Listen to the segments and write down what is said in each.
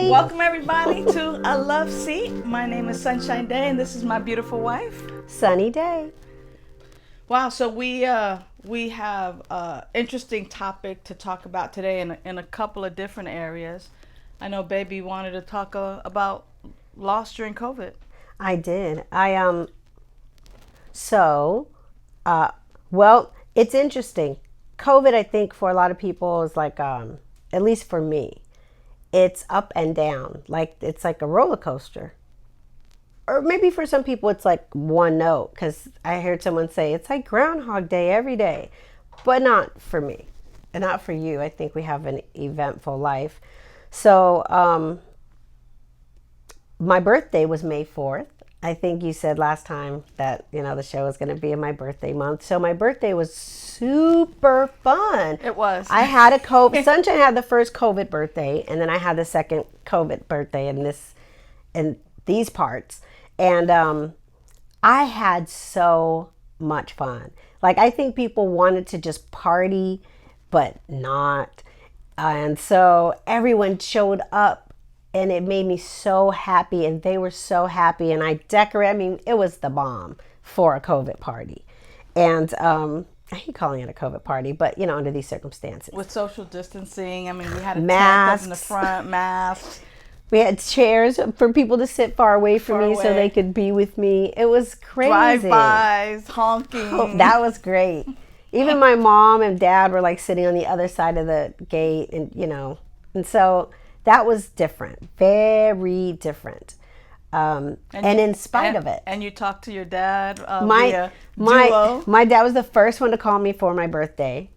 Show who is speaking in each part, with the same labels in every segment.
Speaker 1: Welcome everybody to a Love Seat. My name is Sunshine Day, and this is my beautiful wife,
Speaker 2: Sunny Day.
Speaker 1: Wow, so we have a interesting topic to talk about today in a couple of different areas. I know Baby wanted to talk about loss during COVID.
Speaker 2: I did. So, uh, well, it's interesting. COVID, I think, for a lot of people is like, at least for me, it's up and down. Like it's like a roller coaster. Or maybe for some people, it's like one note. Because I heard someone say it's like Groundhog Day every day, but not for me, and not for you. I think we have an eventful life. So, my birthday was May 4th. I think you said last time that, the show was going to be in my birthday month. So my birthday was super fun.
Speaker 1: It was.
Speaker 2: I had a COVID, Sunshine had the first COVID birthday, and then I had the second COVID birthday in these parts. And I had so much fun. Like, I think people wanted to just party, but not. And so everyone showed up, and it made me so happy, and they were so happy, and I decorated. I mean, it was the bomb for a COVID party. And I hate calling it a COVID party, but under these circumstances.
Speaker 1: With social distancing, I mean, we had a
Speaker 2: Masks.
Speaker 1: tent up in the front, masks.
Speaker 2: We had chairs for people to sit far away from me so they could be with me. It was crazy.
Speaker 1: Drive-bys, honking.
Speaker 2: Oh, that was great. Even my mom and dad were like sitting on the other side of the gate, and so that was different, very different. And in spite of it.
Speaker 1: And you talked to your dad
Speaker 2: my
Speaker 1: duo.
Speaker 2: My dad was the first one to call me for my birthday.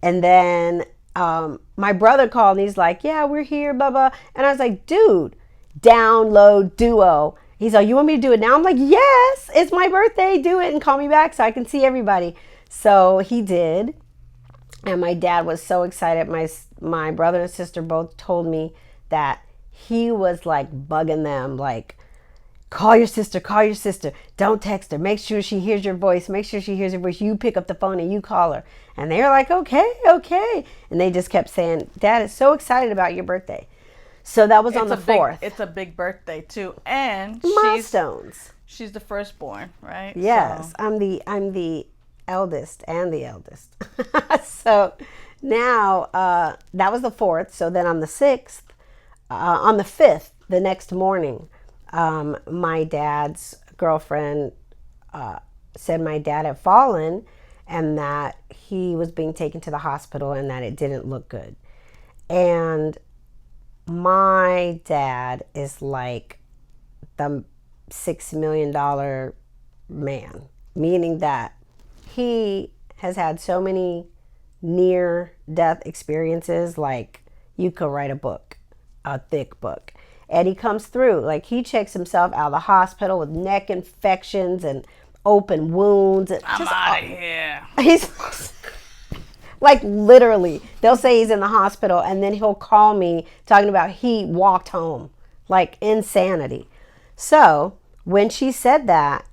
Speaker 2: And then my brother called and he's like, yeah, we're here, blah, blah. And I was like, dude, download Duo. He's like, you want me to do it now? I'm like, yes, it's my birthday. Do it and call me back so I can see everybody. So he did. And my dad was so excited. My brother and sister both told me that he was like bugging them, like, call your sister, don't text her, make sure she hears your voice, you pick up the phone and you call her. And they were like, okay. And they just kept saying, Dad is so excited about your birthday. So that was on the 4th.
Speaker 1: It's a big birthday too. And
Speaker 2: milestones.
Speaker 1: She's the firstborn, right?
Speaker 2: Yes,
Speaker 1: so.
Speaker 2: I'm the eldest and the eldest. So now that was the 4th. So then on the 6th, on the 5th, the next morning, my dad's girlfriend said my dad had fallen and that he was being taken to the hospital and that it didn't look good. And my dad is like the $6 million man, meaning that he has had so many near-death experiences, like you could write a thick book. And he comes through, like he checks himself out of the hospital with neck infections and open wounds. And
Speaker 1: I'm out of here.
Speaker 2: He's like literally, they'll say he's in the hospital and then he'll call me talking about he walked home, like insanity. So when she said that,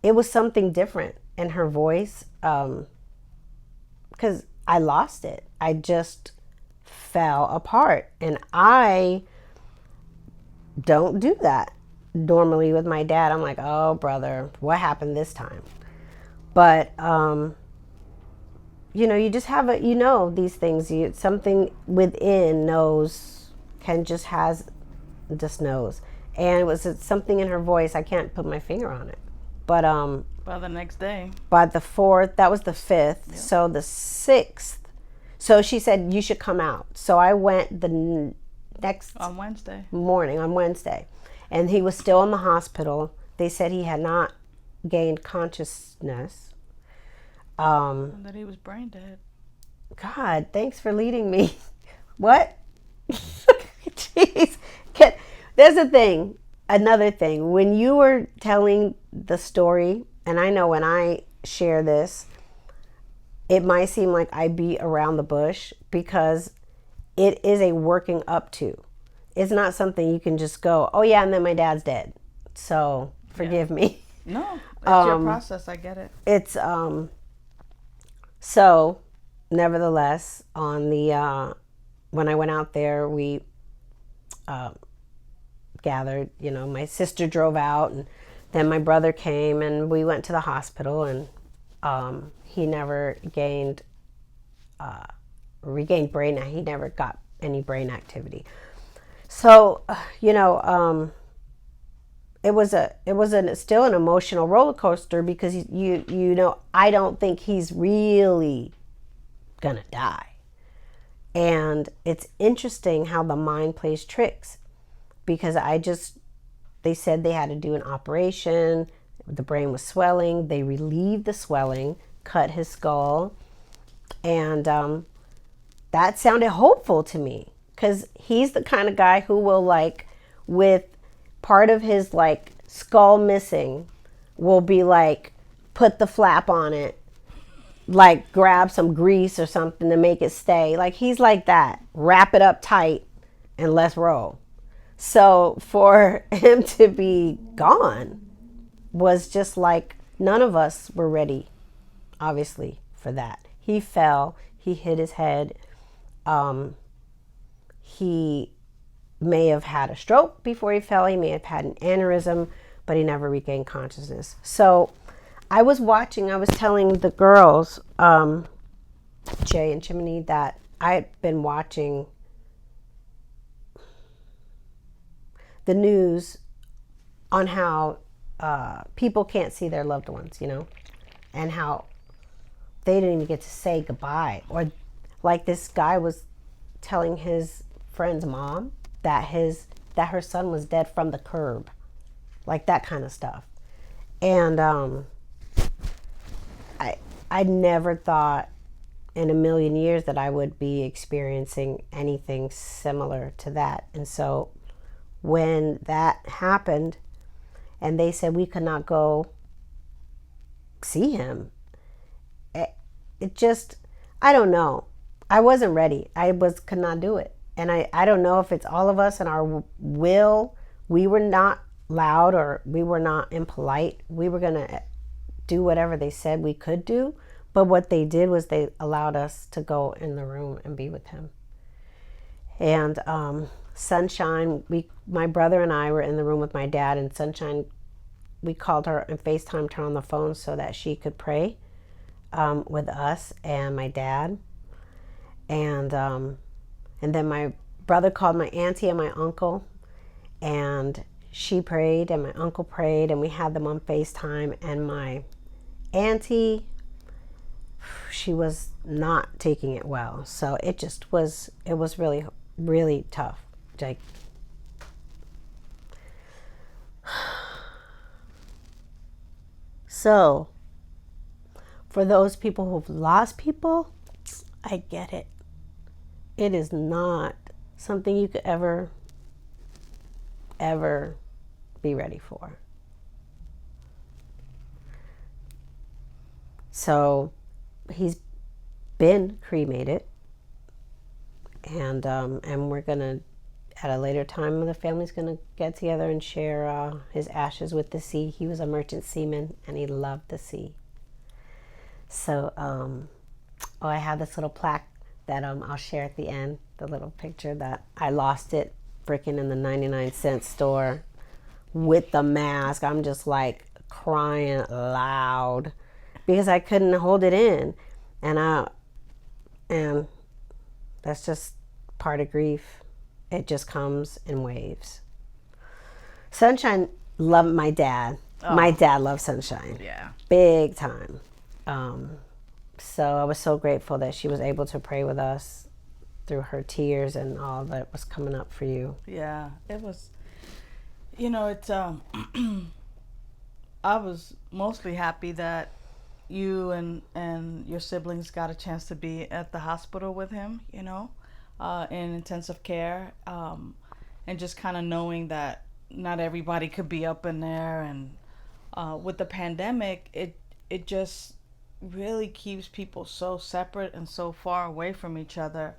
Speaker 2: it was something different in her voice, because I lost it. I just fell apart, and I don't do that normally with my dad. I'm like, oh brother, what happened this time? But you just have these things. Something within knows, just knows. And it was something in her voice. I can't put my finger on it. But
Speaker 1: by the next day,
Speaker 2: by the 4th, that was the 5th. Yep. So the 6th. So she said you should come out. So I went the next
Speaker 1: on Wednesday
Speaker 2: morning, and he was still in the hospital. They said he had not gained consciousness.
Speaker 1: And that he was brain dead.
Speaker 2: God, thanks for leading me. What? Jeez. There's another thing. When you were telling the story, and I know when I share this, it might seem like I beat around the bush because it is a working up to. It's not something you can just go, oh yeah, and then my dad's dead. So forgive me.
Speaker 1: No, it's your process. I get it.
Speaker 2: It's so nevertheless, on the when I went out there, we gathered. You know, my sister drove out, and then my brother came, and we went to the hospital, and he never regained brain. He never got any brain activity. So, you know, still an emotional roller coaster, because you know, I don't think he's really gonna die. And it's interesting how the mind plays tricks, because they said they had to do an operation. The brain was swelling. They relieved the swelling, cut his skull, and that sounded hopeful to me, because he's the kind of guy who will, like, with part of his, like, skull missing, will be like, put the flap on it, like grab some grease or something to make it stay. Like, he's like that. Wrap it up tight and let's roll. So for him to be gone was just like, none of us were ready, obviously, for that. He fell. He hit his head. He may have had a stroke before he fell. He may have had an aneurysm, but he never regained consciousness. So I was telling the girls, Jay and Chimney, that I'd been watching the news on how people can't see their loved ones, you know, and how they didn't even get to say goodbye. Or like this guy was telling his friend's mom that her son was dead from the curb, like that kind of stuff. And I never thought in a million years that I would be experiencing anything similar to that. And so when that happened and they said we could not go see him, it just, I don't know. I wasn't ready. Could not do it. And I don't know if it's all of us and our will. We were not loud, or we were not impolite. We were going to do whatever they said we could do. But what they did was they allowed us to go in the room and be with him. And Sunshine, my brother and I were in the room with my dad, and Sunshine, we called her and FaceTimed her on the phone so that she could pray with us and my dad. And then my brother called my auntie and my uncle, and she prayed and my uncle prayed, and we had them on FaceTime. And my auntie, she was not taking it well. So it was really, really tough. Like, so for those people who've lost people, I get it. It is not something you could ever be ready for. So he's been cremated, and we're gonna, at a later time, the family's gonna get together and share his ashes with the sea. He was a merchant seaman and he loved the sea. So I have this little plaque that I'll share at the end, the little picture that I lost it freaking in the 99-cent store with the mask. I'm just like crying loud because I couldn't hold it in. And that's just part of grief. It just comes in waves. Sunshine loved my dad. Oh. My dad loved Sunshine.
Speaker 1: Yeah.
Speaker 2: Big time. So I was so grateful that she was able to pray with us through her tears and all that was coming up for you.
Speaker 1: Yeah, it was, it's, I was mostly happy that you and your siblings got a chance to be at the hospital with him, in intensive care, and just kind of knowing that not everybody could be up in there. And with the pandemic, it just really keeps people so separate and so far away from each other,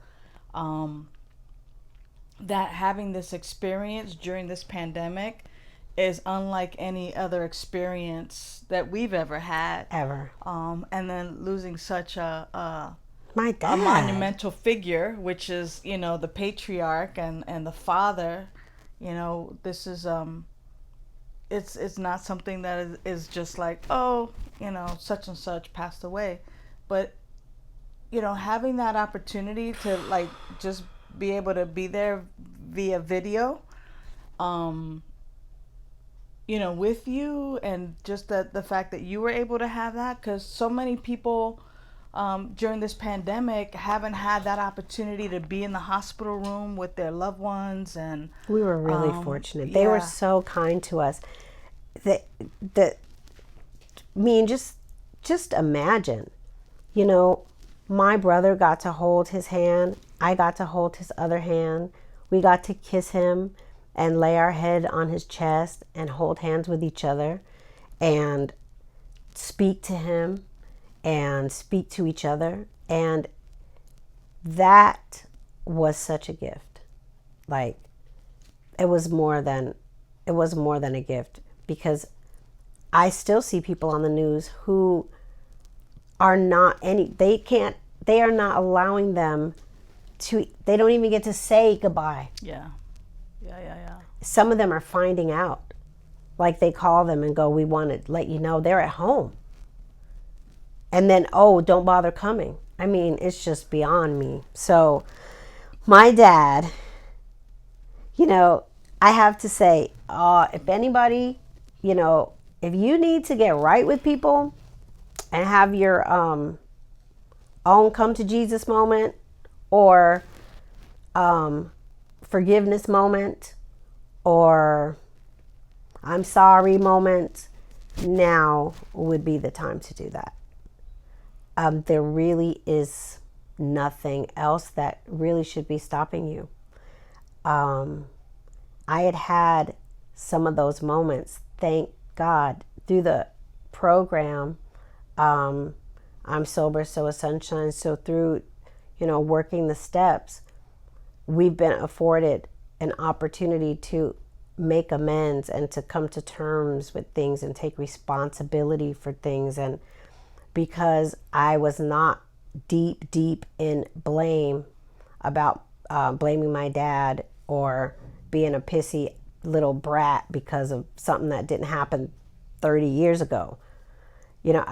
Speaker 1: that having this experience during this pandemic is unlike any other experience that we've ever had.
Speaker 2: Ever.
Speaker 1: And then losing such my
Speaker 2: dad.
Speaker 1: A monumental figure, which is, the patriarch and the father, You know, this is it's not something that is just like, oh, you know, such and such passed away, but you know, having that opportunity to like just be able to be there via video, um, you know, with you, and just the fact that you were able to have that, because so many people during this pandemic haven't had that opportunity to be in the hospital room with their loved ones, and
Speaker 2: We were really fortunate. They were
Speaker 1: yeah,
Speaker 2: so kind to us. That that I mean, just imagine, you know, my brother got to hold his hand. I got to hold his other hand. We got to kiss him and lay our head on his chest and hold hands with each other and speak to him and speak to each other. And that was such a gift. Like, it was more than a gift, because I still see people on the news who are not any they are not allowing them to, they don't even get to say goodbye.
Speaker 1: yeah, yeah.
Speaker 2: Some of them are finding out. Like, they call them and go, we want to let you know they're at home. And then, oh, don't bother coming. I mean, it's just beyond me. So my dad, you know, I have to say, if anybody, you know, if you need to get right with people and have your own come to Jesus moment, or forgiveness moment, or I'm sorry moment, now would be the time to do that. There really is nothing else that really should be stopping you. I had some of those moments, thank God, through the program. I'm sober, so is sunshine. So through, you know, working the steps, we've been afforded an opportunity to make amends and to come to terms with things and take responsibility for things. And because I was not deep in blame about blaming my dad or being a pissy little brat because of something that didn't happen 30 years ago. You know,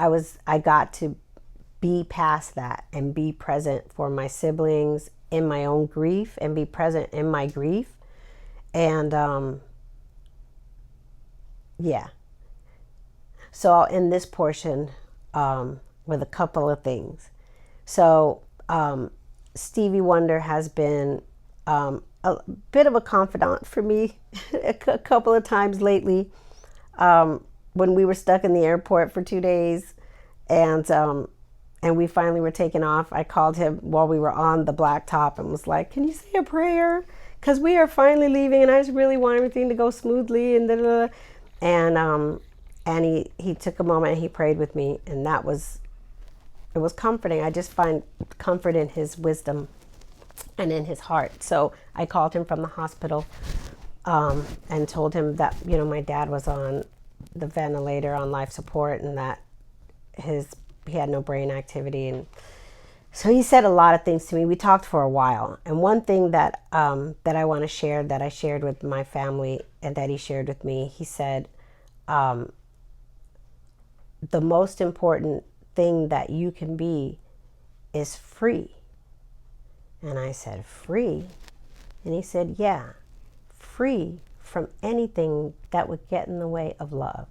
Speaker 2: I got to be past that and be present for my siblings in my own grief and be present in my grief. And yeah. So I'll end this portion with a couple of things. So Stevie Wonder has been a bit of a confidant for me a couple of times lately. When we were stuck in the airport for 2 days, and we finally were taken off, I called him while we were on the blacktop and was like, "Can you say a prayer? Because we are finally leaving, and I just really want everything to go smoothly." And da-da-da. And he took a moment and he prayed with me, and it was comforting. I just find comfort in his wisdom and in his heart. So I called him from the hospital and told him that, you know, my dad was on the ventilator on life support, and that he had no brain activity. And so he said a lot of things to me. We talked for a while, and one thing that I want to share, that I shared with my family and that he shared with me, he said, the most important thing that you can be is free. And I said, free? And he said, yeah, free from anything that would get in the way of love.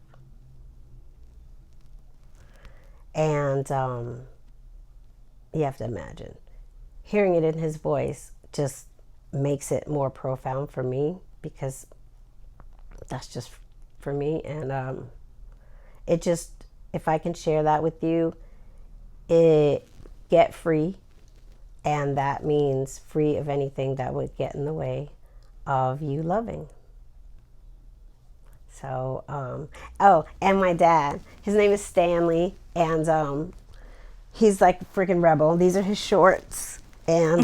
Speaker 2: And you have to imagine, hearing it in his voice just makes it more profound for me, because that's just for me. And it just, if I can share that with you, get free. And that means free of anything that would get in the way of you loving. So, and my dad, his name is Stanley, and he's like a freaking rebel. These are his shorts, and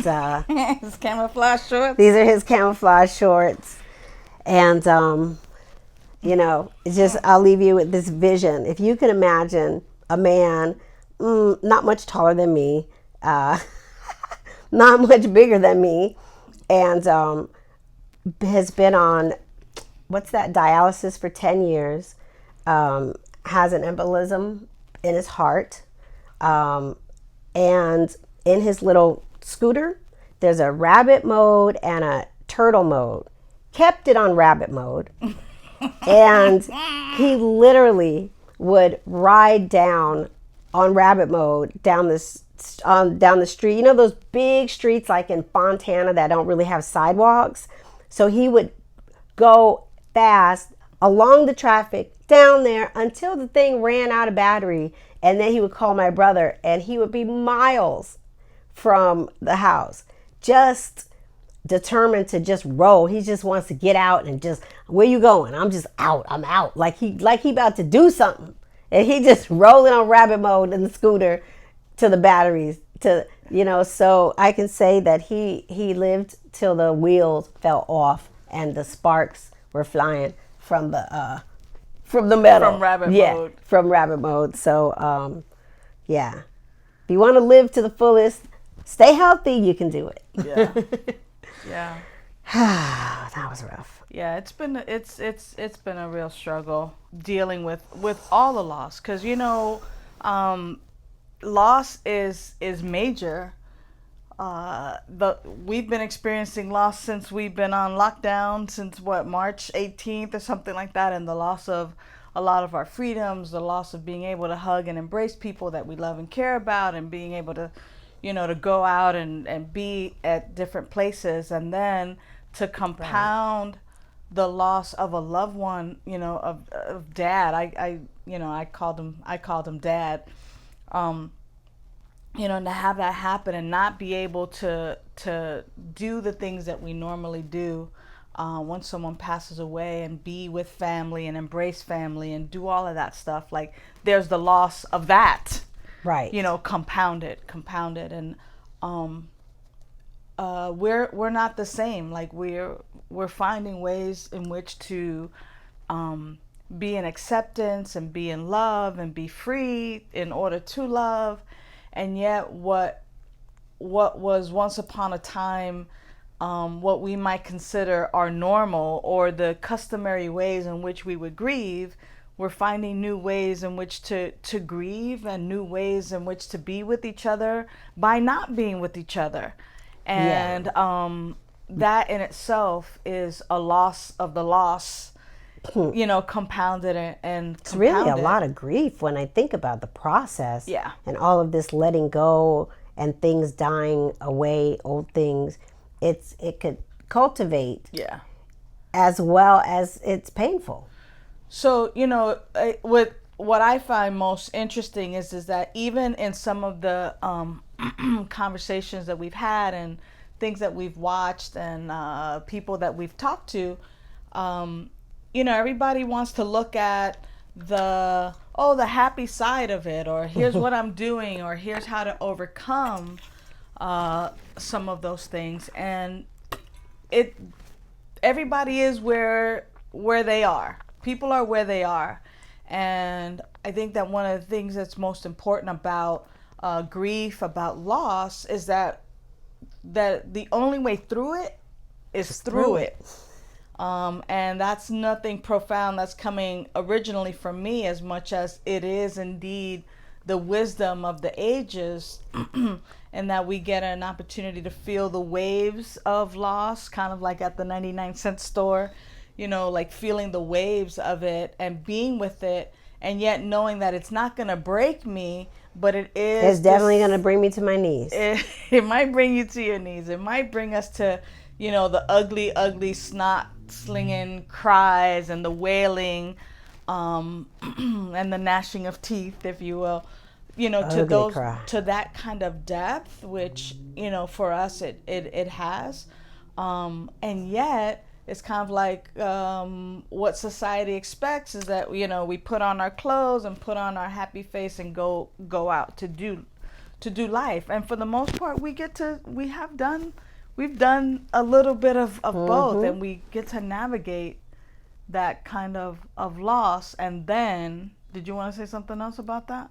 Speaker 1: His camouflage shorts.
Speaker 2: these are his camouflage shorts. And you know, it's just, I'll leave you with this vision. If you can imagine a man, not much taller than me, not much bigger than me, and has been on what's that, dialysis for 10 years, has an embolism in his heart, um, and in his little scooter, there's a rabbit mode and a turtle mode. Kept it on rabbit mode, and he literally would ride down on rabbit mode down the street. You know those big streets like in Fontana that don't really have sidewalks? So he would go fast along the traffic down there until the thing ran out of battery, and then he would call my brother, and he would be miles from the house, just determined to just roll. He just wants to get out and just, where you going? I'm just out. I'm out. Like he about to do something. And he just rolling on rabbit mode in the scooter to the batteries, to, so I can say that he lived till the wheels fell off and the sparks were flying from the metal.
Speaker 1: From rabbit mode.
Speaker 2: From rabbit mode. So yeah. If you want to live to the fullest, stay healthy, you can do it.
Speaker 1: Yeah. Yeah.
Speaker 2: That was rough.
Speaker 1: Yeah, it's been a real struggle dealing with all the loss, because loss is major. We've been experiencing loss since we've been on lockdown, since March 18th or something like that, and the loss of a lot of our freedoms, the loss of being able to hug and embrace people that we love and care about, and being able to to go out and be at different places, and then to compound the loss of a loved one, of dad. I called him dad. To have that happen and not be able to do the things that we normally do once someone passes away, and be with family and embrace family and do all of that stuff. Like, there's the loss of that.
Speaker 2: Right.
Speaker 1: Compounded, and we're not the same. Like, we're finding ways in which to be in acceptance and be in love and be free in order to love, and yet what was once upon a time what we might consider our normal or the customary ways in which we would grieve. We're finding new ways in which to grieve, and new ways in which to be with each other by not being with each other. And that in itself is a loss of the loss, compounded and
Speaker 2: it's really a lot of grief when I think about the process.
Speaker 1: Yeah.
Speaker 2: And all of this letting go and things dying away, old things. It could cultivate.
Speaker 1: Yeah.
Speaker 2: As well as it's painful.
Speaker 1: So, what I find most interesting is that even in some of the conversations that we've had and things that we've watched and people that we've talked to, everybody wants to look at the happy side of it, or here's what I'm doing, or here's how to overcome some of those things. And everybody is where they are. People are where they are. And I think that one of the things that's most important about grief, about loss, is that the only way through it is just through it. And that's nothing profound that's coming originally from me, as much as it is indeed the wisdom of the ages, and that we get an opportunity to feel the waves of loss, kind of like at the 99-cent store. Like feeling the waves of it and being with it, and yet knowing that it's not going to break me, but it's
Speaker 2: definitely going to bring me to my knees.
Speaker 1: It might bring you to your knees. It might bring us to, the ugly snot slinging cries and the wailing, and the gnashing of teeth, if you will, to that kind of depth, which, for us it has, and yet it's kind of like what society expects is that we put on our clothes and put on our happy face and go out to do life. And for the most part, we've done a little bit of both, and we get to navigate that kind of loss. And then, did you want to say something else about that?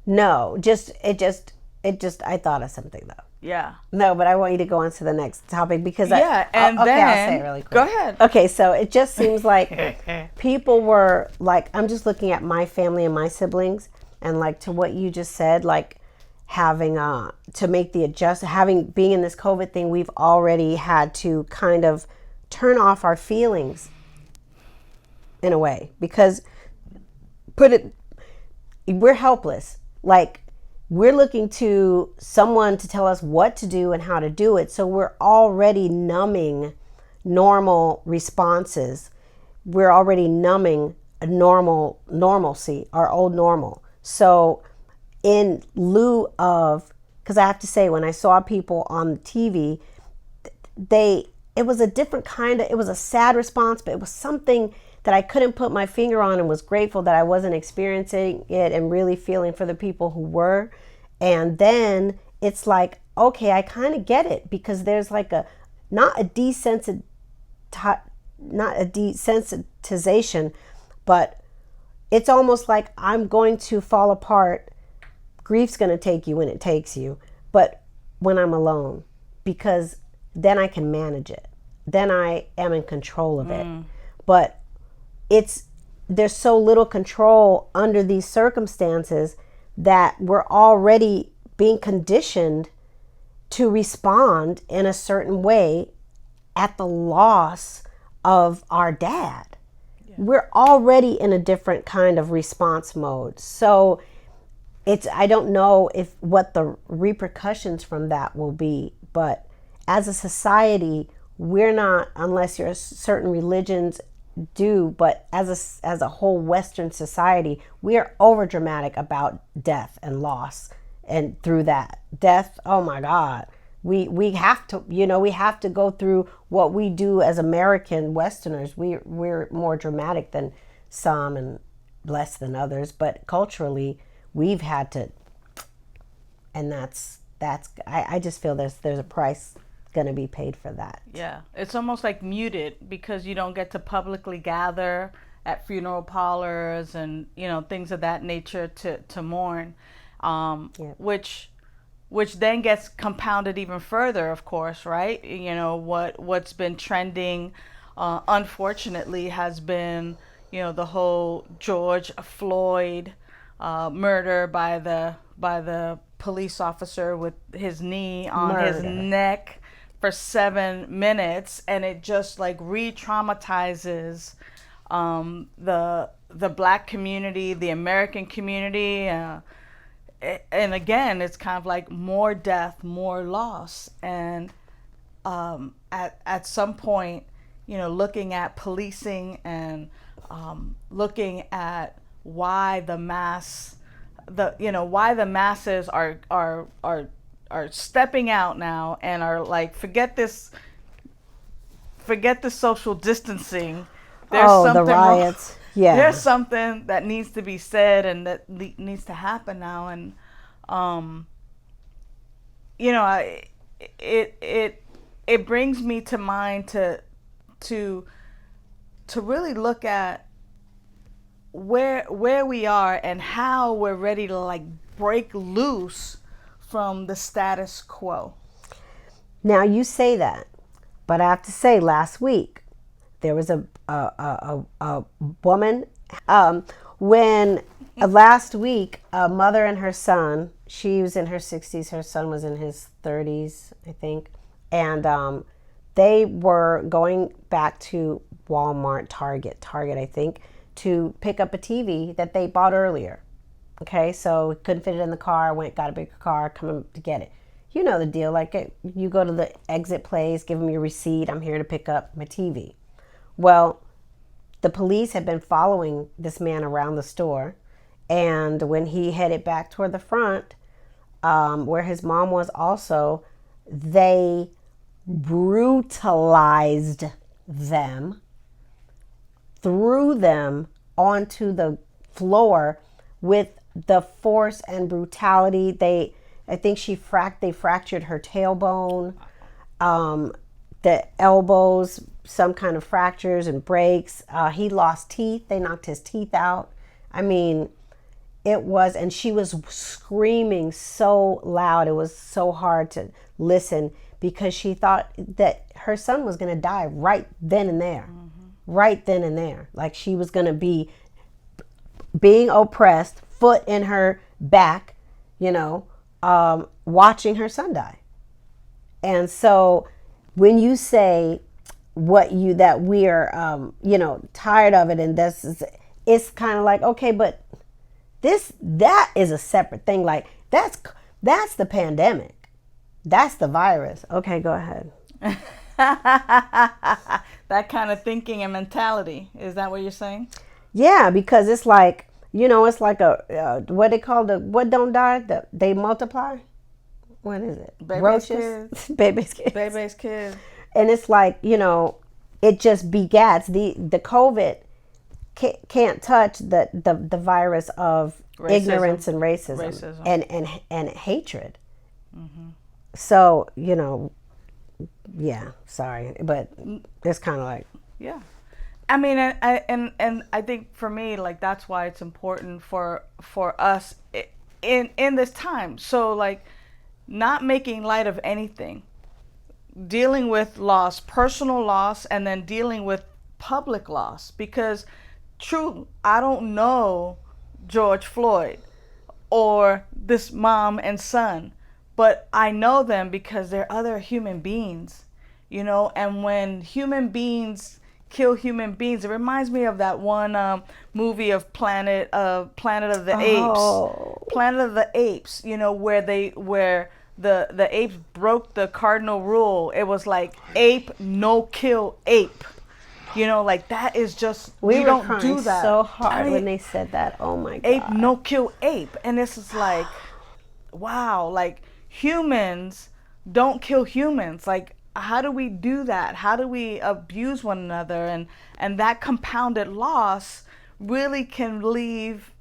Speaker 2: No, I thought of something though.
Speaker 1: Yeah.
Speaker 2: No, but I want you to go on to the next topic because
Speaker 1: Yeah, and
Speaker 2: okay,
Speaker 1: then
Speaker 2: I'll say it really quick.
Speaker 1: go ahead.
Speaker 2: Okay, so it just seems like people were like, I'm just looking at my family and my siblings, and like to what you just said, like having to make the being in this COVID thing, we've already had to kind of turn off our feelings in a way because we're helpless. Like we're looking to someone to tell us what to do and how to do it. So we're already numbing normal responses. We're already numbing a normalcy, our old normal. So in lieu of, because I have to say, when I saw people on the TV, it was a different kind of, it was a sad response, but it was something that I couldn't put my finger on, and was grateful that I wasn't experiencing it and really feeling for the people who were. And then it's like, okay, I kind of get it, because there's like not a desensitization, but it's almost like I'm going to fall apart. Grief's going to take you when it takes you, but when I'm alone, because then I can manage it. Then I am in control of it. But there's so little control under these circumstances that we're already being conditioned to respond in a certain way at the loss of our dad. Yeah. We're already in a different kind of response mode. So I don't know what the repercussions from that will be, but as a society, we're not, unless you're certain religions do, but as a whole Western society, we are over dramatic about death and loss. And through that death, oh my God, we have to, we have to go through what we do as American Westerners. We're more dramatic than some and less than others, but culturally we've had to, and that's I just feel there's a price going to be paid for that.
Speaker 1: Yeah, it's almost like muted, because you don't get to publicly gather at funeral parlors and things of that nature to mourn, yeah. which then gets compounded even further, of course, right? What's been trending, unfortunately, has been the whole George Floyd murder by the police officer with his knee on his neck for 7 minutes, and it just like re-traumatizes the black community, the American community, and again, it's kind of like more death, more loss, and at some point, looking at policing and looking at why the masses are stepping out now and are like, forget this social distancing. There's something
Speaker 2: the riots.
Speaker 1: Wrong.
Speaker 2: Yeah.
Speaker 1: There's something that needs to be said and that needs to happen now. And it brings me to mind to really look at where we are and how we're ready to like break loose from the status quo.
Speaker 2: Now you say that, but I have to say, last week there was a woman. When last week, a mother and her son. She was in her 60s. Her son was in his 30s, I think, and they were going back to Walmart, Target, I think, to pick up a TV that they bought earlier. Okay, so couldn't fit it in the car, got a bigger car, coming to get it. You know the deal, like you go to the exit place, give them your receipt, I'm here to pick up my TV. Well, the police had been following this man around the store, and when he headed back toward the front, where his mom was also, they brutalized them, threw them onto the floor with the force and brutality. I think they fractured her tailbone, the elbows, some kind of fractures and breaks. He lost teeth. They knocked his teeth out. I mean, It was, and she was screaming so loud. It was so hard to listen because she thought that her son was going to die right then and there. Right then and there. Like she was going to be being oppressed, foot in her back, watching her son die. And so when you say that we are, tired of it, and this is, it's kind of like, okay, but that is a separate thing. Like that's the pandemic. That's the virus. Okay, go ahead.
Speaker 1: That kind of thinking and mentality. Is that what you're saying?
Speaker 2: Yeah, because it's like, it's like what they call what don't die, they multiply. What is it?
Speaker 1: Baby's
Speaker 2: Roaches?
Speaker 1: kids.
Speaker 2: Baby's kids.
Speaker 1: Baby's kids.
Speaker 2: And it's like, it just begats. The COVID can't touch the virus of ignorance and racism. And hatred. Mm-hmm. So, yeah, sorry, but it's kind of like,
Speaker 1: yeah. I mean, and I think for me, like, that's why it's important for us in this time. So, like, not making light of anything, dealing with loss, personal loss, and then dealing with public loss. Because, true, I don't know George Floyd or this mom and son, but I know them because they're other human beings, and when human beings kill human beings, it reminds me of that one movie of Planet of the Apes. Planet of the Apes, where the apes broke the cardinal rule. It was like ape, no kill ape. Like that is just, we don't do that.
Speaker 2: So hard when they said that. Oh my God.
Speaker 1: Ape, no kill ape. And this is like, wow, like humans don't kill humans. Like, how do we do that? How do we abuse one another? And that compounded loss really can leave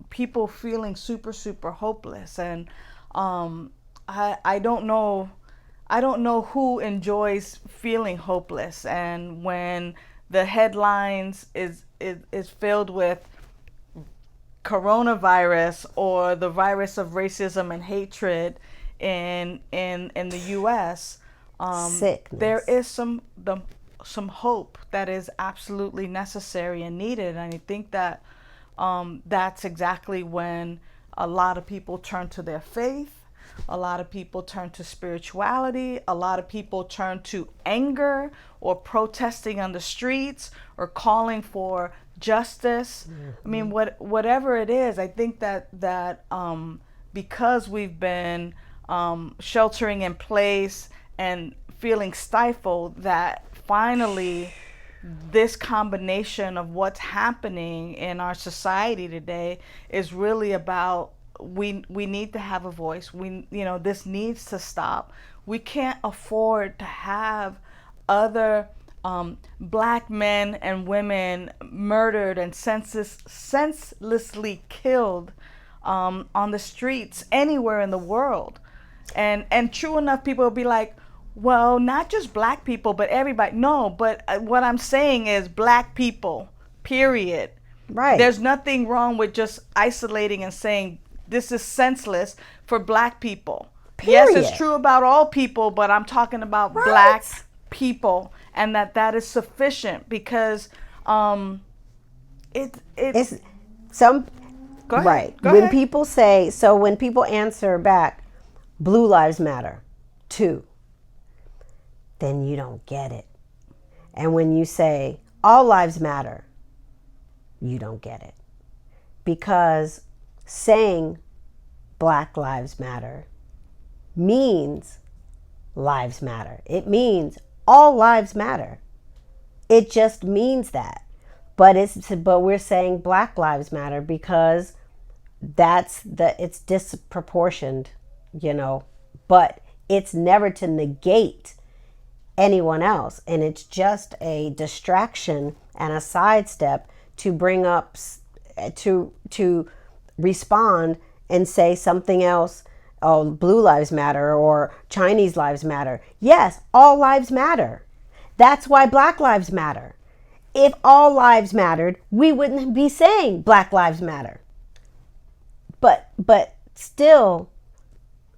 Speaker 1: people feeling super, super hopeless. And I don't know who enjoys feeling hopeless. And when the headlines is filled with coronavirus or the virus of racism and hatred in the U.S., there is some hope that is absolutely necessary and needed. And I think that that's exactly when a lot of people turn to their faith. A lot of people turn to spirituality. A lot of people turn to anger or protesting on the streets or calling for justice. Mm-hmm. I mean, whatever it is, I think that because we've been sheltering in place and feeling stifled, that finally this combination of what's happening in our society today is really about, we need to have a voice. This needs to stop. We can't afford to have other black men and women murdered and senselessly killed on the streets anywhere in the world. And true enough, people will be like, well, not just black people, but everybody. No, but what I'm saying is black people, period.
Speaker 2: Right.
Speaker 1: There's nothing wrong with just isolating and saying this is senseless for black people.
Speaker 2: Period.
Speaker 1: Yes, it's true about all people, but I'm talking about black people, and that is sufficient because it's
Speaker 2: some.
Speaker 1: Go ahead.
Speaker 2: Right.
Speaker 1: Go
Speaker 2: when
Speaker 1: ahead.
Speaker 2: people say, so when people answer back, Blue Lives Matter, too, then you don't get it. And when you say all lives matter, you don't get it. Because saying Black Lives Matter means lives matter. It means all lives matter. It just means that. But we're saying Black Lives Matter because it's disproportioned, but it's never to negate anyone else. And it's just a distraction and a sidestep to bring up, to respond and say something else. Oh, Blue Lives Matter or Chinese lives matter. Yes, all lives matter. That's why Black Lives Matter. If all lives mattered, we wouldn't be saying Black Lives Matter. but still,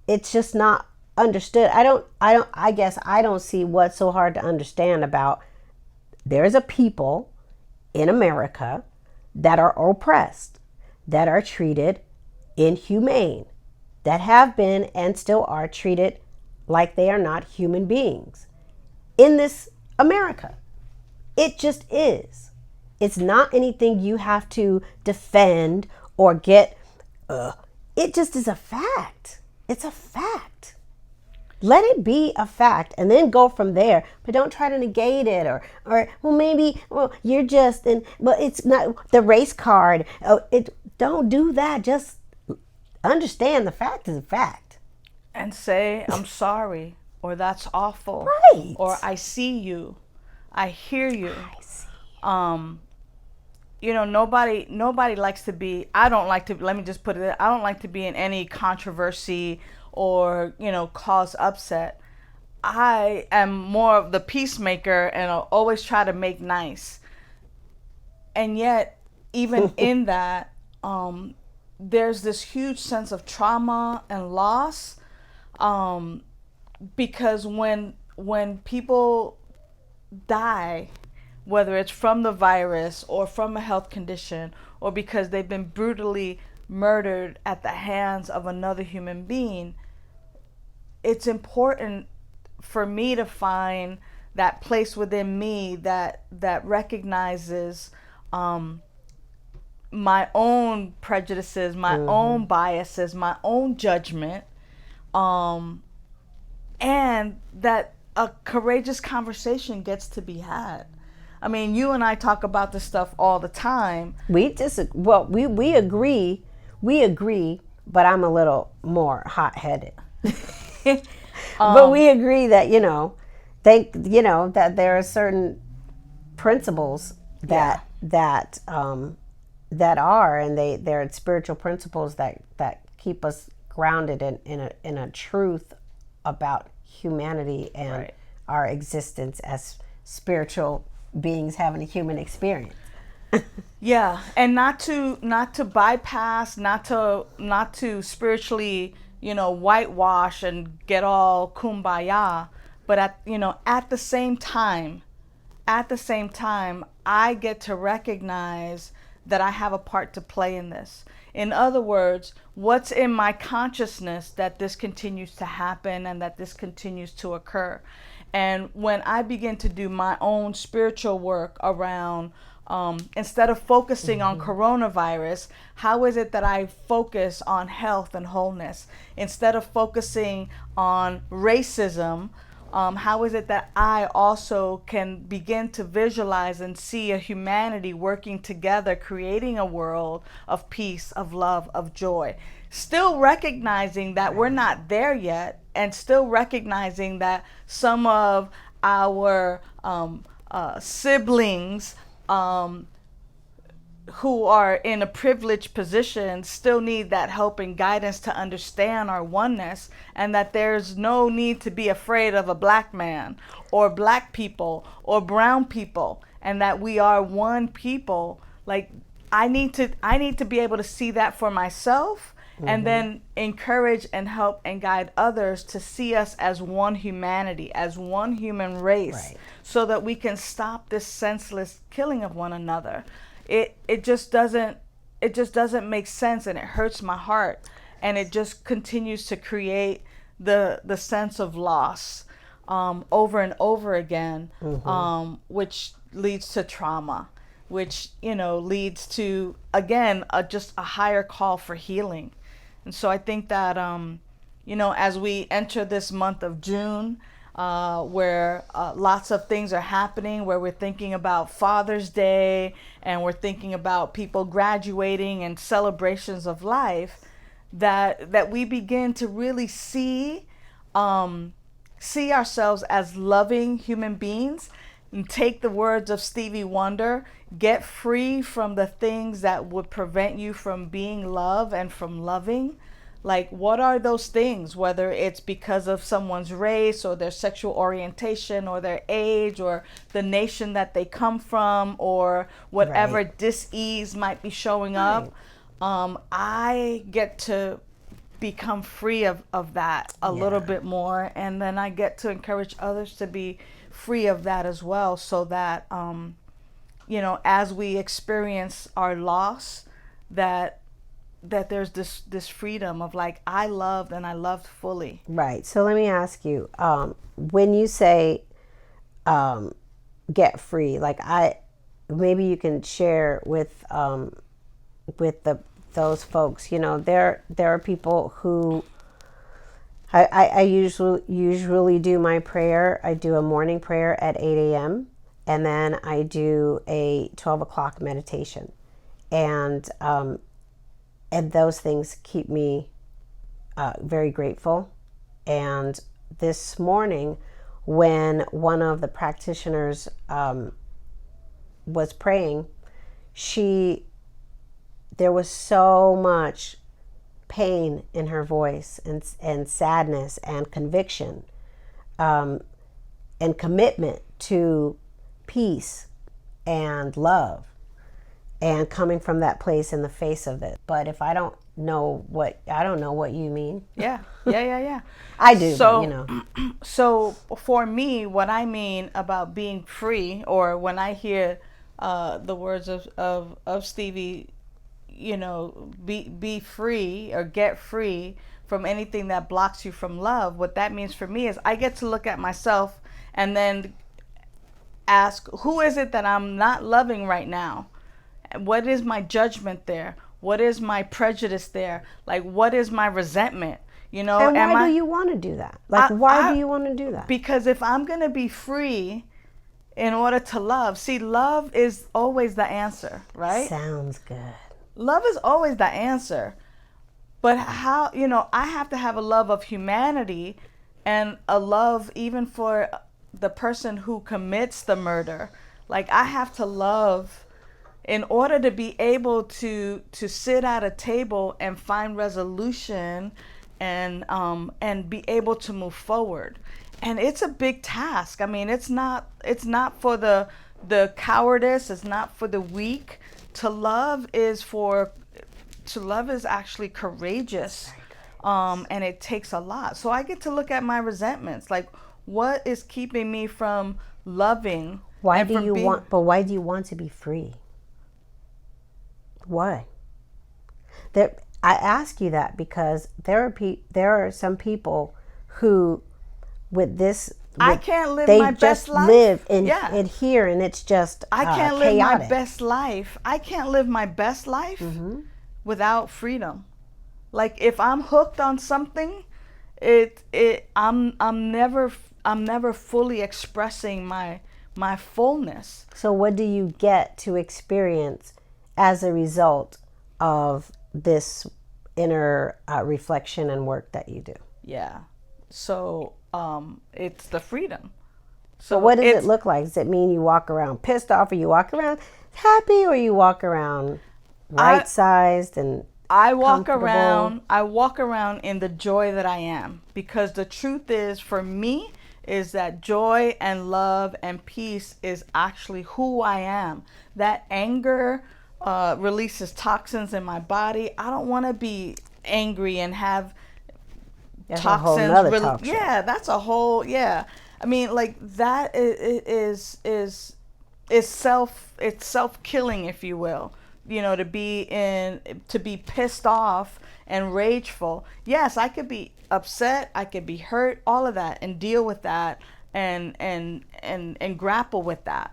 Speaker 2: it's just not understood. I guess I don't see what's so hard to understand about there's a people in America that are oppressed, that are treated inhumane, that have been and still are treated like they are not human beings in this America. It just is. It's not anything you have to defend or get. It just is a fact. It's a fact. Let it be a fact and then go from there. But don't try to negate it or well, maybe, well, you're just, and but it's not the race card. Oh, don't do that. Just understand the fact is a fact.
Speaker 1: And say, I'm sorry, or that's awful.
Speaker 2: Right.
Speaker 1: Or I see you. I hear you.
Speaker 2: I see.
Speaker 1: Nobody likes to be, I don't like to, let me just put it, I don't like to be in any controversy or, cause upset. I am more of the peacemaker and I'll always try to make nice. And yet, even in that, there's this huge sense of trauma and loss, because when people die, whether it's from the virus or from a health condition or because they've been brutally murdered at the hands of another human being, it's important for me to find that place within me that recognizes my own prejudices, my own biases, my own judgment, and that a courageous conversation gets to be had. I mean, you and I talk about this stuff all the time.
Speaker 2: We agree, but I'm a little more hot-headed. But we agree that that there are certain principles that are, and they're spiritual principles that keep us grounded in a truth about humanity and
Speaker 1: Right.
Speaker 2: our existence as spiritual beings having a human experience.
Speaker 1: Yeah, and not to bypass, not to spiritually, whitewash and get all kumbaya, but at the same time, I get to recognize that I have a part to play in this. In other words, what's in my consciousness that this continues to happen and that this continues to occur. And when I begin to do my own spiritual work around, instead of focusing on coronavirus, how is it that I focus on health and wholeness? Instead of focusing on racism, how is it that I also can begin to visualize and see a humanity working together, creating a world of peace, of love, of joy? Still recognizing that we're not there yet, and still recognizing that some of our siblings who are in a privileged position still need that help and guidance to understand our oneness, and that there's no need to be afraid of a black man or black people or brown people, and that we are one people. Like, I need to be able to see that for myself, and then encourage and help and guide others to see us as one humanity, as one human race,
Speaker 2: Right.
Speaker 1: so that we can stop this senseless killing of one another. It just doesn't make sense, and it hurts my heart, and it just continues to create the sense of loss over and over again, which leads to trauma, which leads to, again, just a higher call for healing. And so I think that as we enter this month of June, where lots of things are happening, where we're thinking about Father's Day and we're thinking about people graduating and celebrations of life, that we begin to really see ourselves as loving human beings, and take the words of Stevie Wonder, get free from the things that would prevent you from being loved and from loving. Like, what are those things? Whether it's because of someone's race or their sexual orientation or their age or the nation that they come from or whatever
Speaker 2: Right.
Speaker 1: dis-ease might be showing up. I get to become free of that a little
Speaker 2: Yeah.
Speaker 1: bit more, and then I get to encourage others to be free of that as well, so that as we experience our loss, that there's this freedom of like, I loved and I loved fully.
Speaker 2: Right. So let me ask you, when you say get free, like maybe you can share with those folks. There are people who I usually do my prayer. I do a morning prayer at 8 a.m. and then I do a 12 o'clock meditation, and those things keep me very grateful. And this morning, when one of the practitioners was praying, there was so much pain in her voice, and sadness and conviction, and commitment to peace and love, and coming from that place in the face of it. But if I don't know what you mean.
Speaker 1: Yeah.
Speaker 2: I do,
Speaker 1: So,
Speaker 2: but
Speaker 1: so for me, what I mean about being free, or when I hear the words of Stevie, be free or get free from anything that blocks you from love. What that means for me is I get to look at myself and then ask, who is it that I'm not loving right now? What is my judgment there? What is my prejudice there? Like, what is my resentment?
Speaker 2: and why do you want to do that? Like, why do you want to do that?
Speaker 1: Because if I'm going to be free in order to love, see, love is always the answer, right?
Speaker 2: Sounds good.
Speaker 1: Love is always the answer. But how, I have to have a love of humanity, and a love even for the person who commits the murder. Like, I have to love in order to be able to sit at a table and find resolution, and be able to move forward. And it's a big task. I mean, it's not for the cowardice, it's not for the weak. To love is actually courageous. And it takes a lot. So I get to look at my resentments, like, what is keeping me from loving?
Speaker 2: Why do you want to be free? Why? I ask you that because there are some people who,
Speaker 1: I can't live my best life.
Speaker 2: They just live in here, and it's just
Speaker 1: I can't
Speaker 2: chaotic.
Speaker 1: live my best life. I can't live my best life without freedom. Like, if I'm hooked on something, I'm never fully expressing my fullness.
Speaker 2: So what do you get to experience as a result of this inner reflection and work that you do?
Speaker 1: Yeah. So it's the freedom.
Speaker 2: So what does it look like? Does it mean you walk around pissed off, or you walk around happy, or you walk around right-sized and
Speaker 1: I walk around in the joy that I am, because the truth is, for me, is that joy and love and peace is actually who I am. That anger releases toxins in my body. I don't want to be angry and have
Speaker 2: that's
Speaker 1: toxins.
Speaker 2: A whole nother talk show.
Speaker 1: Yeah, that's a whole, yeah. I mean, like, that is self-killing, if you will. To be pissed off and rageful. Yes, I could be upset, I could be hurt, all of that, and deal with that, and grapple with that.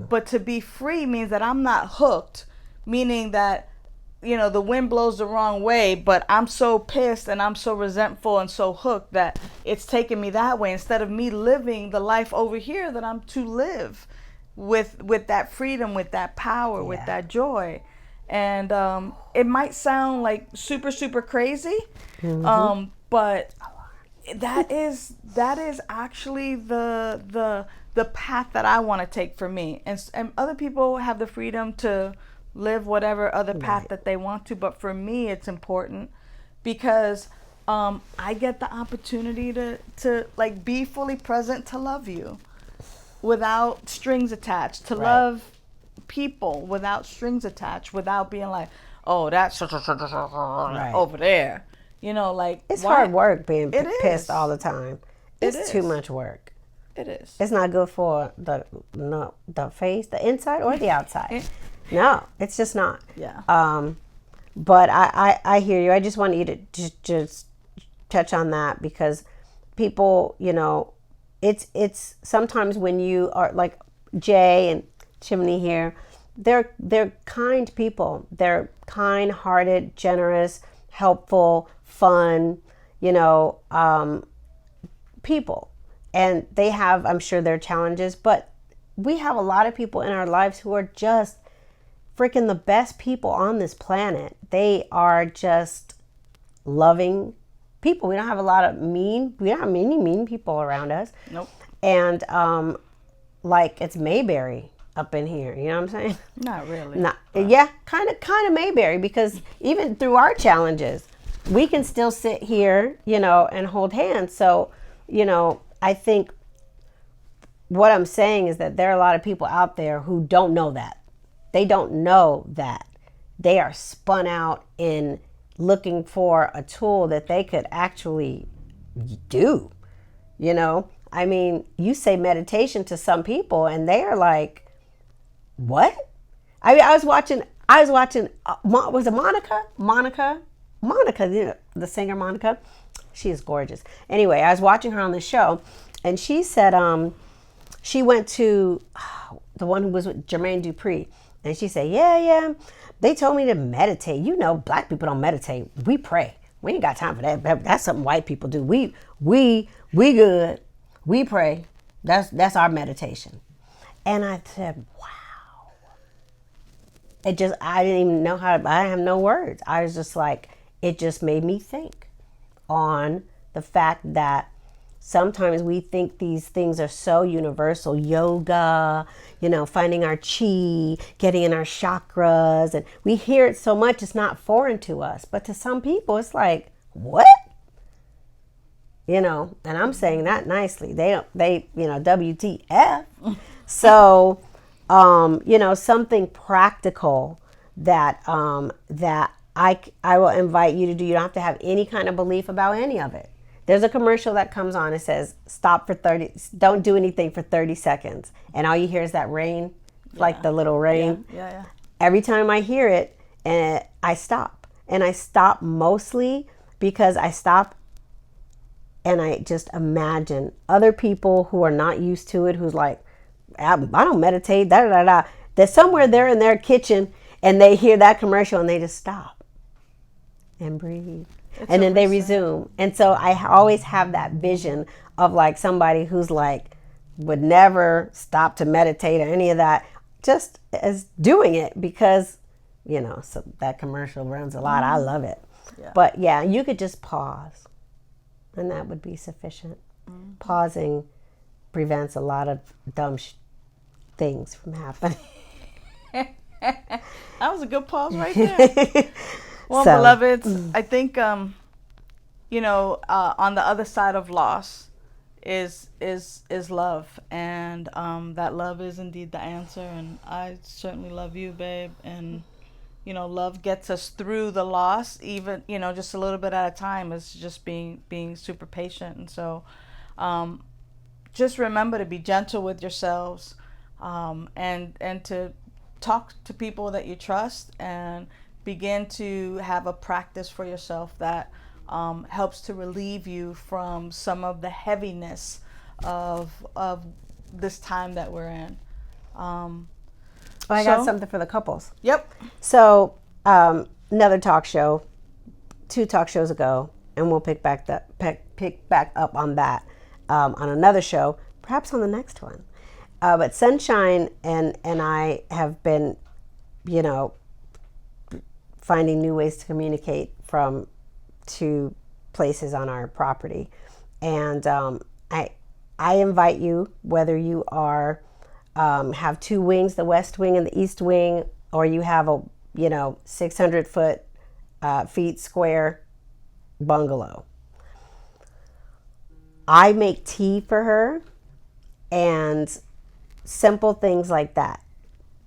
Speaker 1: But to be free means that I'm not hooked, meaning that the wind blows the wrong way, but I'm so pissed and I'm so resentful and so hooked that it's taking me that way, instead of me living the life over here that I'm to live with that freedom, with that power, with that joy. And it might sound like super, super crazy, but that is actually the path that I want to take for me. And other people have the freedom to live whatever other path that they want to, but for me, it's important because I get the opportunity to like be fully present, to love you without strings attached, to love people without strings attached, without being like, oh, that's
Speaker 2: Right.
Speaker 1: over there. You know, like,
Speaker 2: It's
Speaker 1: why?
Speaker 2: hard work being
Speaker 1: It
Speaker 2: pissed all
Speaker 1: is.
Speaker 2: the time.
Speaker 1: It
Speaker 2: It's too
Speaker 1: is.
Speaker 2: much work.
Speaker 1: It is.
Speaker 2: It's not good for the no the face, the inside or the outside. No, it's just not.
Speaker 1: Yeah.
Speaker 2: But I hear you. I just want you to just touch on that because people, it's sometimes when you are like Jay and Chimney here, they're kind people. They're kind-hearted, generous, helpful, fun, people. And they have, I'm sure, their challenges, but we have a lot of people in our lives who are just freaking the best people on this planet. They are just loving people. We don't have we don't have many mean people around us.
Speaker 1: Nope.
Speaker 2: And like it's Mayberry up in here, you know what I'm saying?
Speaker 1: Not really.
Speaker 2: Not, yeah, kind of Mayberry, because even through our challenges, we can still sit here, and hold hands. So, I think what I'm saying is that there are a lot of people out there who don't know that. They don't know that they are spun out in looking for a tool that they could actually do. I mean, you say meditation to some people and they are like, what? I mean, I was watching, was it Monica, the singer Monica? She is gorgeous. Anyway, I was watching her on the show and she said, she went to the one who was with Jermaine Dupri. And she said, yeah, they told me to meditate. Black people don't meditate. We pray. We ain't got time for that. That's something white people do. We good. We pray. That's our meditation. And I said, wow. I didn't even know I have no words. I was just like, it just made me think on the fact that sometimes we think these things are so universal. Yoga, finding our chi, getting in our chakras. And we hear it so much, it's not foreign to us. But to some people, it's like, what? And I'm saying that nicely. They WTF. So, something practical that I will invite you to do. You don't have to have any kind of belief about any of it. There's a commercial that comes on. It says, don't do anything for 30 seconds. And all you hear is that rain, like the little rain.
Speaker 1: Yeah.
Speaker 2: Every time I hear it, and I stop. And I stop mostly because I stop and I just imagine other people who are not used to it, who's like, I don't meditate, da. They're somewhere there in their kitchen and they hear that commercial and they just stop and breathe. And then they resume. And so I always have that vision of like somebody who's like would never stop to meditate or any of that, just as doing it because, so that commercial runs a lot. I love it. Yeah. But yeah, you could just pause and that would be sufficient. Mm-hmm. Pausing prevents a lot of dumb things from happening.
Speaker 1: That was a good pause right there. Well, beloveds, I think on the other side of loss is love, and that love is indeed the answer. And I certainly love you, babe. And love gets us through the loss, even just a little bit at a time. It's just being super patient. And so, just remember to be gentle with yourselves, and to talk to people that you trust and begin to have a practice for yourself that helps to relieve you from some of the heaviness of this time that we're in.
Speaker 2: I got something for the couples.
Speaker 1: Yep.
Speaker 2: So another talk show, 2 talk shows ago, and we'll pick back up on that on another show, perhaps on the next one. But Sunshine and I have been, finding new ways to communicate from 2 places on our property. And I invite you, whether you are have 2 wings, the west wing and the east wing, or you have a 600 feet square bungalow. I make tea for her and simple things like that.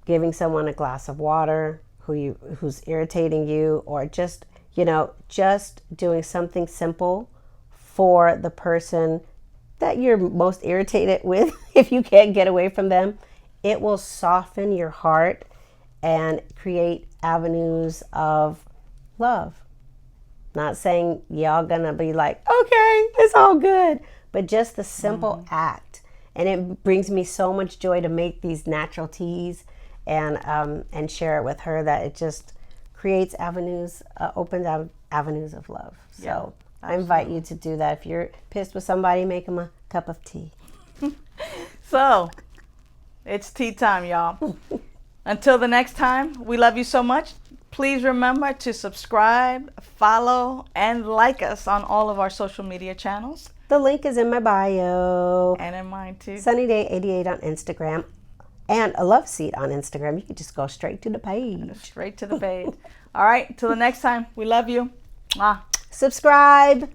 Speaker 2: Giving someone a glass of water who's irritating you, or just, just doing something simple for the person that you're most irritated with. If you can't get away from them, it will soften your heart and create avenues of love. Not saying y'all gonna be like, okay, it's all good, but just the simple act. And it brings me so much joy to make these natural teas and share it with her, that it just creates avenues, opens avenues of love. So I invite you to do that. If you're pissed with somebody, make them a cup of tea.
Speaker 1: So it's tea time, y'all. Until the next time, we love you so much. Please remember to subscribe, follow, and like us on all of our social media channels.
Speaker 2: The link is in my bio.
Speaker 1: And in mine too.
Speaker 2: Sunnyday88 on Instagram. And a LOVESEAT on Instagram. You can just go straight to the page.
Speaker 1: Straight to the page. All right, till the next time, we love you. Mwah.
Speaker 2: Subscribe.